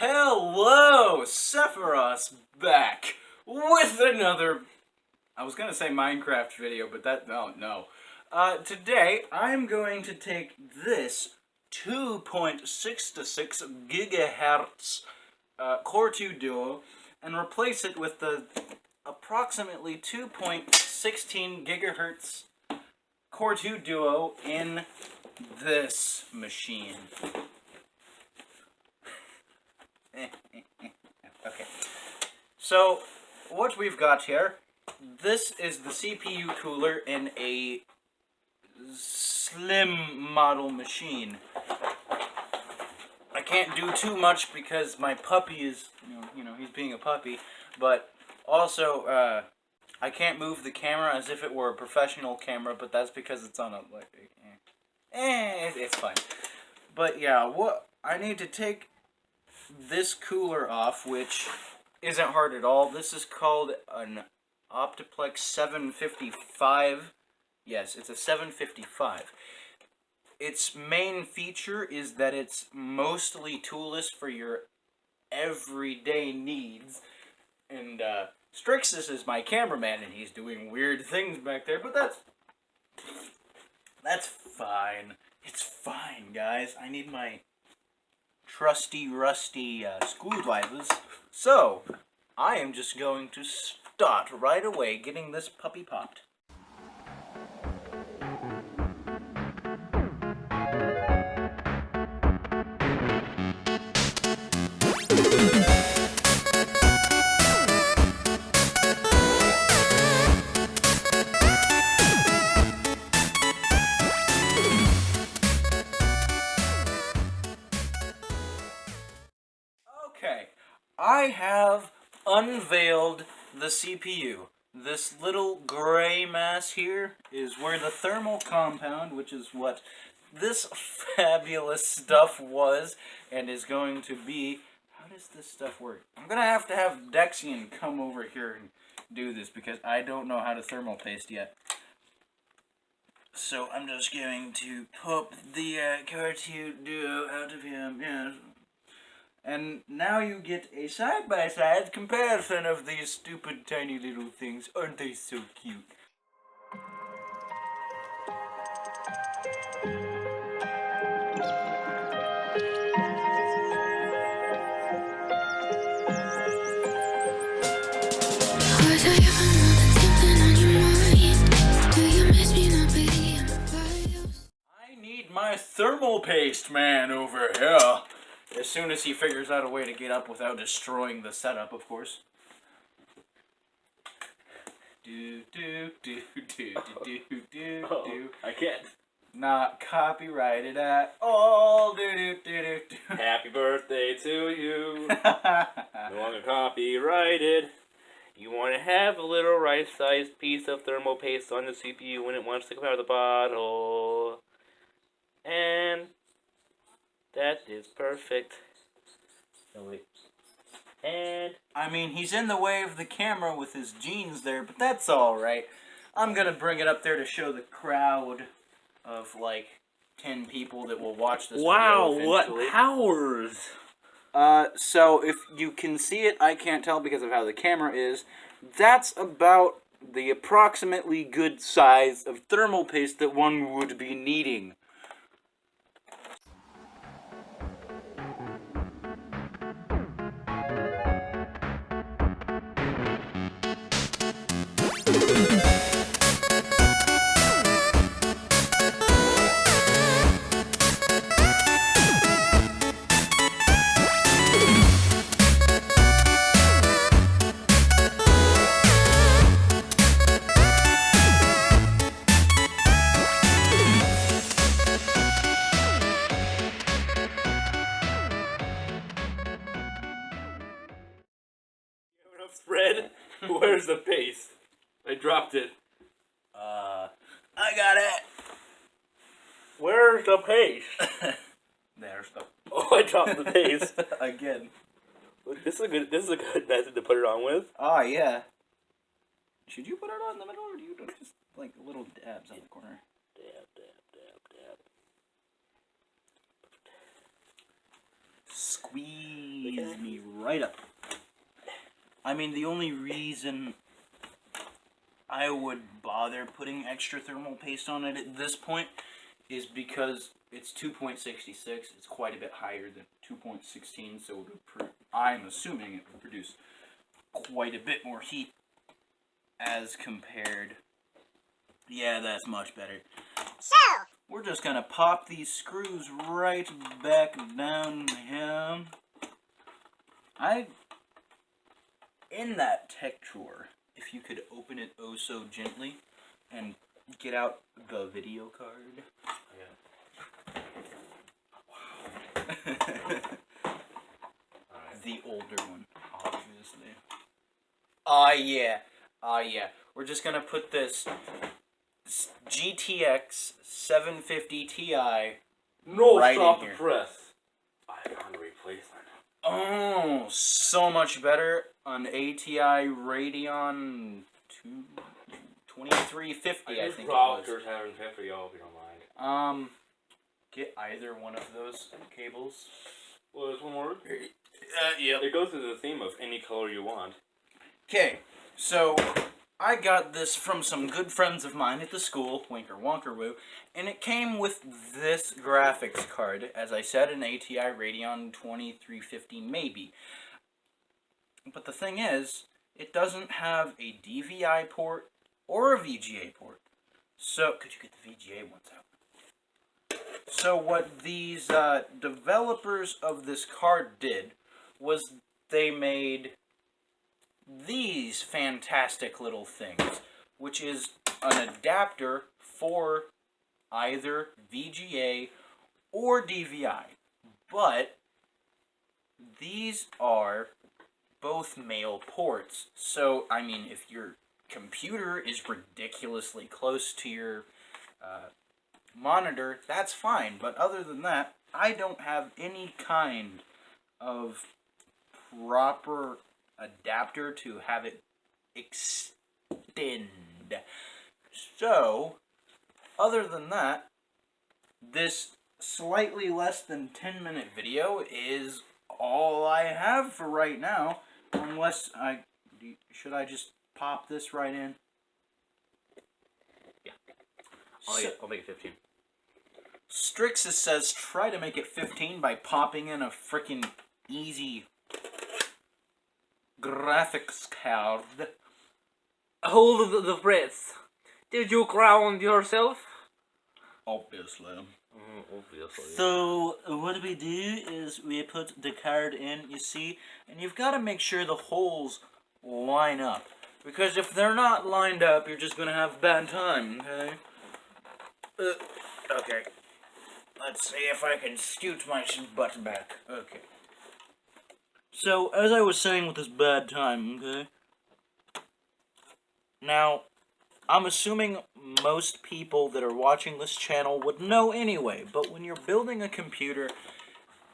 Hello, Sephiroth back with another, I was gonna say Minecraft video, but no. Today, I'm going to take this 2.66 gigahertz Core 2 Duo and replace it with the approximately 2.16 gigahertz Core 2 Duo in this machine. Okay, so what we've got here, this is the CPU cooler in a slim model machine. I can't do too much because my puppy is, he's being a puppy, but also, I can't move the camera as if it were a professional camera, but that's because it's on a, it's fine. But yeah, what, I need to take this cooler off, which isn't hard at all. This is called an Optiplex 755. Yes, it's a 755. Its main feature is that it's mostly toolless for your everyday needs. And Strix is my cameraman, and he's doing weird things back there, but that's fine. It's fine, guys. I need my trusty, rusty screwdrivers. So, I am just going to start right away getting this puppy popped. Okay, I have unveiled the CPU. This little gray mass here is where the thermal compound, which is what this fabulous stuff was and is going to be. How does this stuff work? I'm going to have Dexian come over here and do this because I don't know how to thermal paste yet. So I'm just going to pop the Core 2 Duo out of him. Yeah. And now you get a side-by-side comparison of these stupid tiny little things. Aren't they so cute? I need my thermal paste man over here. As soon as he figures out a way to get up without destroying the setup, of course. I can't. Not copyrighted at all. Happy birthday to you. No longer copyrighted. You want to have a little right-sized piece of thermal paste on the CPU when it wants to come out of the bottle. And that is perfect. Oh, wait. And I mean, he's in the way of the camera with his jeans there, but that's alright. I'm gonna bring it up there to show the crowd of like 10 people that will watch this wow, video eventually. what powers! So if you can see it, I can't tell because of how the camera is. That's about the approximately good size of thermal paste that one would be needing. Spread? Where's the paste? I dropped it. I got it. Where's the paste? There's the. Oh, I dropped the paste. Again. Look, this is a good method to put it on with. Oh, yeah. Should you put it on in the middle, or do you just, like, little dabs on the corner? Dab, dab, dab, dab. Squeeze. freeze me right up. I mean, the only reason I would bother putting extra thermal paste on it at this point is because it's 2.66. It's quite a bit higher than 2.16, so I'm assuming it would produce quite a bit more heat as compared. Yeah, that's much better. So, we're just gonna pop these screws right back down here. In that tech drawer, if you could open it oh so gently and get out the video card. Yeah. Wow. The older one, obviously. Ah, yeah. We're just gonna put this GTX 750 Ti right stop in here. The press. I found a replacement. Oh, so much better. An ATI Radeon 2350, I think it was. 750, y'all, if you don't mind. Get either one of those cables. Well, this one work? Yep. It goes to the theme of any color you want. Okay, so I got this from some good friends of mine at the school, Winker Wonkerwoo, and it came with this graphics card, as I said, an ATI Radeon 2350 maybe. But the thing is, it doesn't have a DVI port or a VGA port. So, could you get the VGA ones out? So what these developers of this card did was they made these fantastic little things, which is an adapter for either VGA or DVI. But these are both male ports. So, I mean, if your computer is ridiculously close to your monitor, that's fine. But other than that, I don't have any kind of proper adapter to have it extend. So, other than that, this slightly less than 10-minute video is all I have for right now. Unless should I just pop this right in? Yeah. I'll make it 15. Strix says try to make it 15 by popping in a freaking easy graphics card. Hold the breath. Did you ground yourself? Obviously. Obviously. So, what we do is we put the card in, you see, and you've got to make sure the holes line up. Because if they're not lined up, you're just going to have a bad time, okay? Okay. Let's see if I can scoot my butt back. Okay. So, as I was saying with this bad time, okay? Now, I'm assuming most people that are watching this channel would know anyway, but when you're building a computer,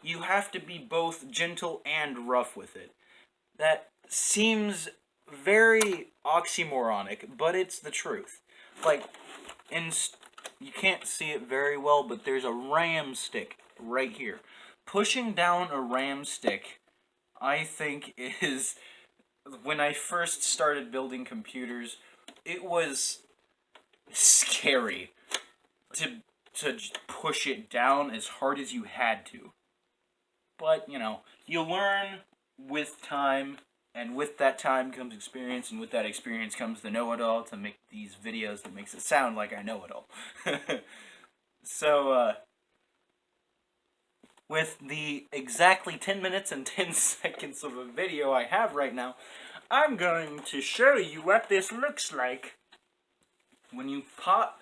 you have to be both gentle and rough with it. That seems very oxymoronic, but it's the truth. Like, you can't see it very well, but there's a RAM stick right here. Pushing down a RAM stick, I think, is... When I first started building computers, it was scary to push it down as hard as you had to. But, you know, you learn with time, and with that time comes experience, and with that experience comes the know-it-all to make these videos that makes it sound like I know it all. So, with the exactly 10 minutes and 10 seconds of a video I have right now, I'm going to show you what this looks like when you pop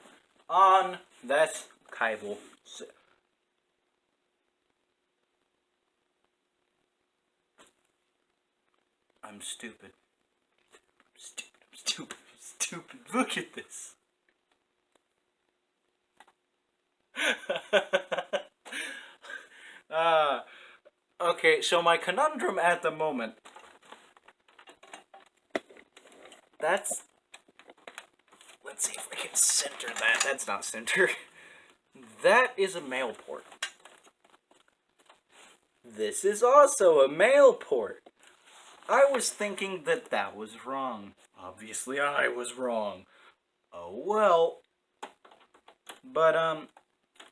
on that cable. I'm stupid. I'm stupid. Look at this. Okay, so my conundrum at the moment, let's see if I can center that. That's not center. That is a male port. This is also a male port. I was thinking that that was wrong. Obviously, I was wrong. Oh well. But,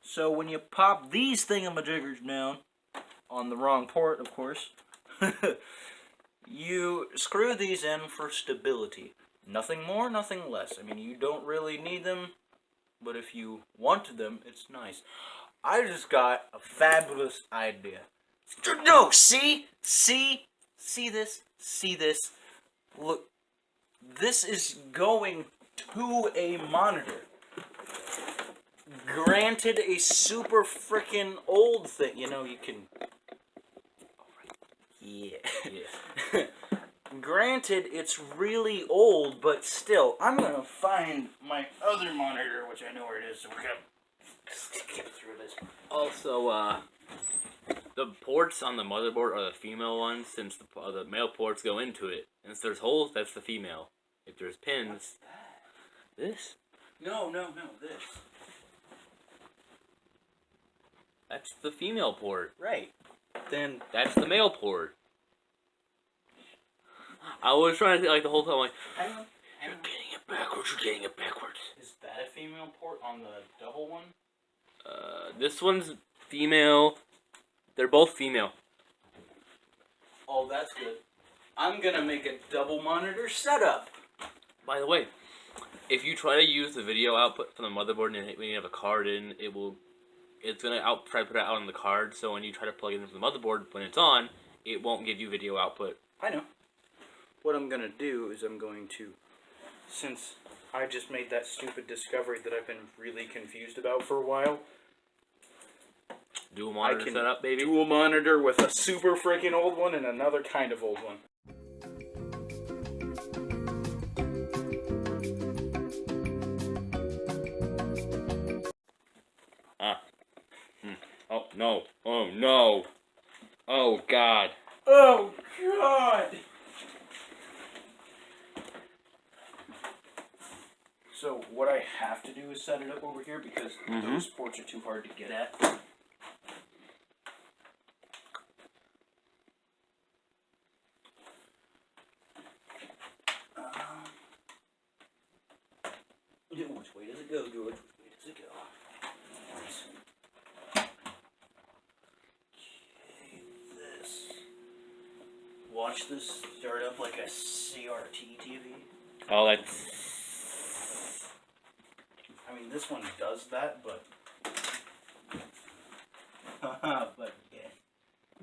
so when you pop these thingamajiggers down, on the wrong port, of course, you screw these in for stability. Nothing more, nothing less. I mean, you don't really need them, but if you want them, it's nice. I just got a fabulous idea. No, see? See this? See this? Look, this is going to a monitor. Granted, a super freaking old thing. You know, you can... Yeah. Granted, it's really old, but still, I'm gonna find my other monitor, which I know where it is, so we're gonna skip through this. Also, the ports on the motherboard are the female ones, since the male ports go into it. And if there's holes, that's the female. If there's pins... What's that? This? No, this. That's the female port. Right. Then... That's the male port. I was trying to think, like, the whole time, like... Hang on. You're getting it backwards. Is that a female port on the double one? This one's female. They're both female. Oh, that's good. I'm gonna make a double monitor setup. By the way, if you try to use the video output from the motherboard and when you have a card in, it's gonna try to put it out on the card. So when you try to plug it into the motherboard when it's on, it won't give you video output. I know. What I'm gonna do is I'm going to, since I just made that stupid discovery that I've been really confused about for a while. Dual monitor setup, baby. Dual monitor with a super freaking old one and another kind of old one. Oh no! Oh no! Oh God! Oh God! So what I have to do is set it up over here because those ports are too hard to get at. Which way does it go, George? Which way does it go? Okay, this. Watch this start up like a CRT TV. Oh, that's... I mean, this one does that, but... but, yeah.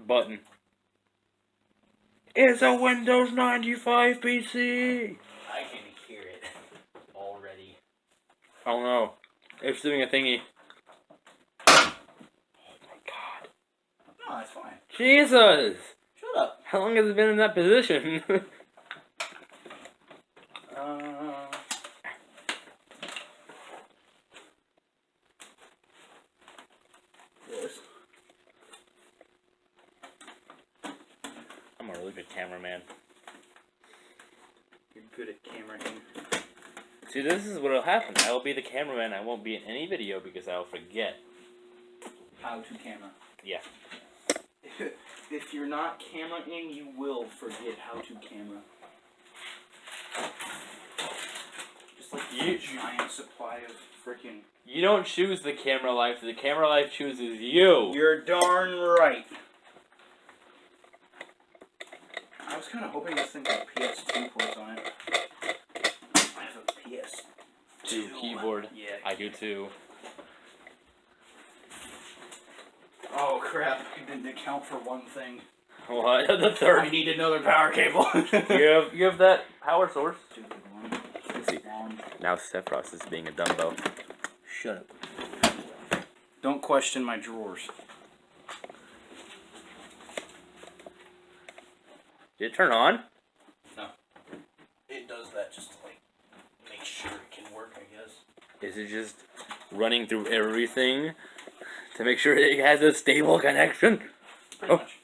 Button. It's a Windows 95 PC! I can hear it already. Oh no. It's doing a thingy. Oh my God. No, that's fine. Jesus! Shut up. How long has it been in that position? This. I'm a really good cameraman. You're good at cameraing. See, this is what'll happen. I will be the cameraman. I won't be in any video because I'll forget. How to camera. Yeah. If you're not cameraing, you will forget how to camera. Just like a giant supply of freaking... You don't choose the camera life. The camera life chooses you. You're darn right. I was kind of hoping this thing had PS2 ports on it. I have a PS2 keyboard. Yeah. I do too. Oh crap! I didn't account for one thing. What? The third. I need another power cable. you have that power source. Stupid one. See, now Sephiroth is being a Dumbo. Shut up. Don't question my drawers. Did it turn on? No. It does that just to, like, make sure it can work, I guess. Is it just running through everything to make sure it has a stable connection? Pretty much.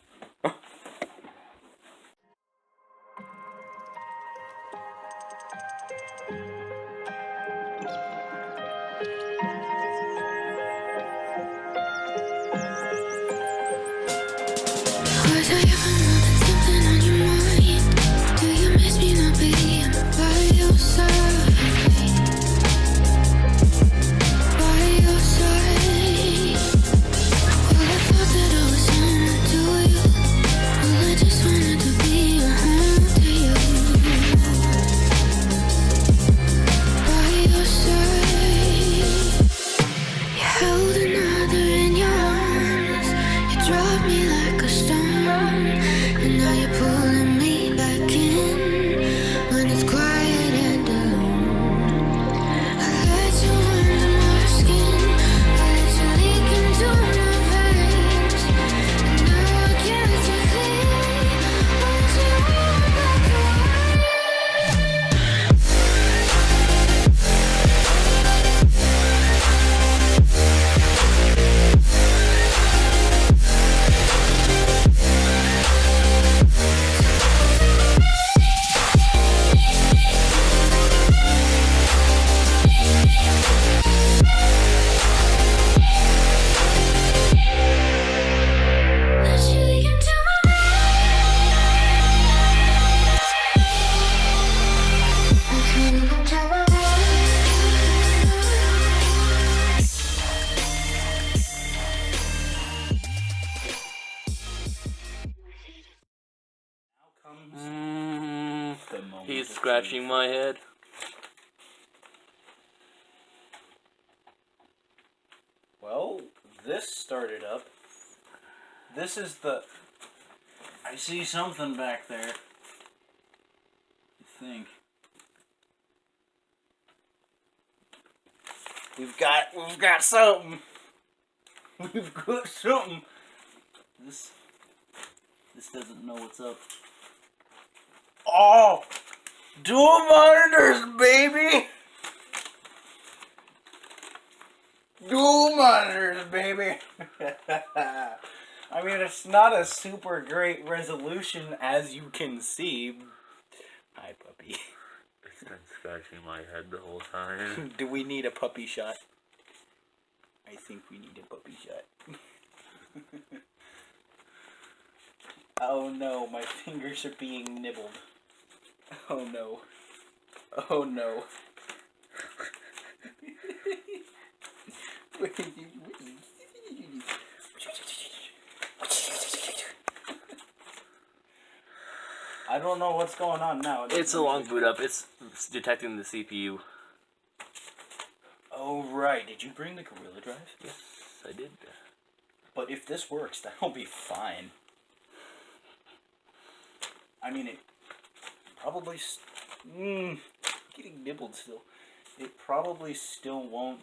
The moment He's of scratching truth. my head. Well, this started up. This is the... I see something back there. I think. We've got something. We've got something. This doesn't know what's up. Oh! Dual monitors, baby! Dual monitors, baby! I mean, it's not a super great resolution, as you can see. Hi, puppy. It's been scratching my head the whole time. Do we need a puppy shot? I think we need a puppy shot. Oh no, my fingers are being nibbled. Oh no. Oh no. I don't know what's going on now. It's a long boot up. It's detecting the CPU. Oh right, did you bring the Gorilla Drive? Yes, I did. But if this works, that'll be fine. I mean, it probably... getting nibbled still. It probably still won't...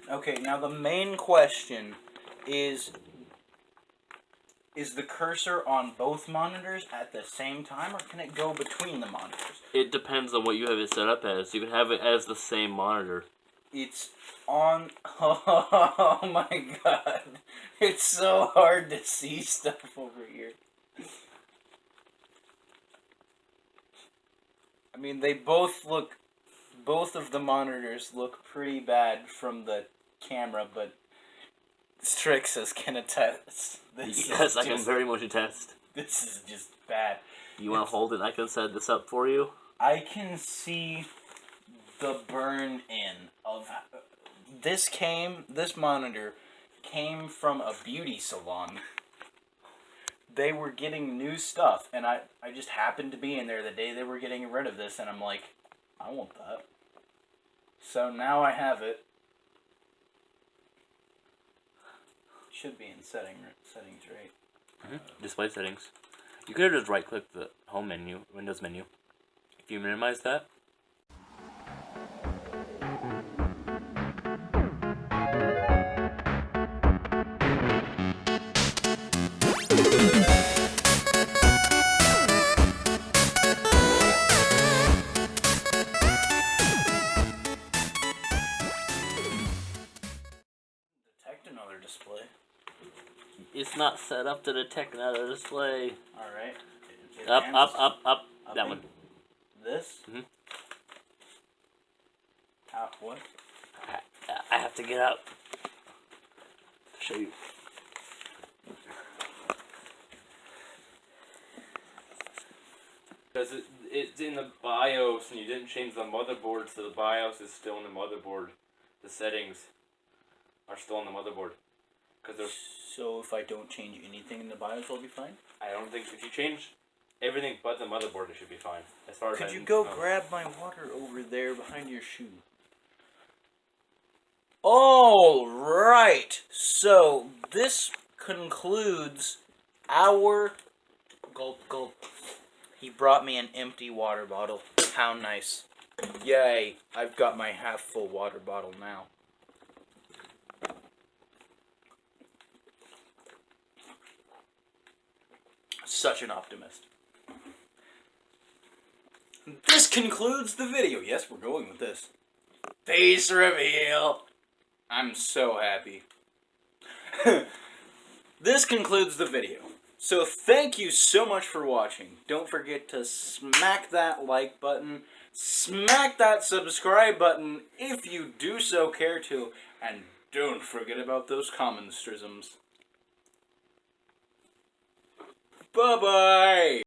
Okay, now the main question is the cursor on both monitors at the same time, or can it go between the monitors? It depends on what you have it set up as. You can have it as the same monitor. It's on... Oh my god. It's so hard to see stuff over here. I mean, they both look... Both of the monitors look pretty bad from the camera, but Strix can attest. Yes, I can very much attest. This is just bad. You want to hold it? I can set this up for you. I can see the burn in of this monitor came from a beauty salon. They were getting new stuff, and I just happened to be in there the day they were getting rid of this, and I'm like, I want that. So now I have it. Should be in settings, right? Display settings. You could just right click the home menu, Windows menu. If you minimize that. Detect another display. It's not set up to detect another display. Alright. Up. That one. This? Mhm. What? I have to get out to show you. Because it's in the BIOS and you didn't change the motherboard, so the BIOS is still in the motherboard. The settings are still on the motherboard. So if I don't change anything in the BIOS, will be fine? I don't think if you change everything but the motherboard, it should be fine. As far as Could you go grab my water over there behind your shoe? Alright, so this concludes our... Gulp. He brought me an empty water bottle. How nice. Yay, I've got my half-full water bottle now. Such an optimist. This concludes the video. Yes, we're going with this. Face reveal. I'm so happy. This concludes the video. So thank you so much for watching. Don't forget to smack that like button. Smack that subscribe button if you do so care to. And don't forget about those common strisms. Bye-bye!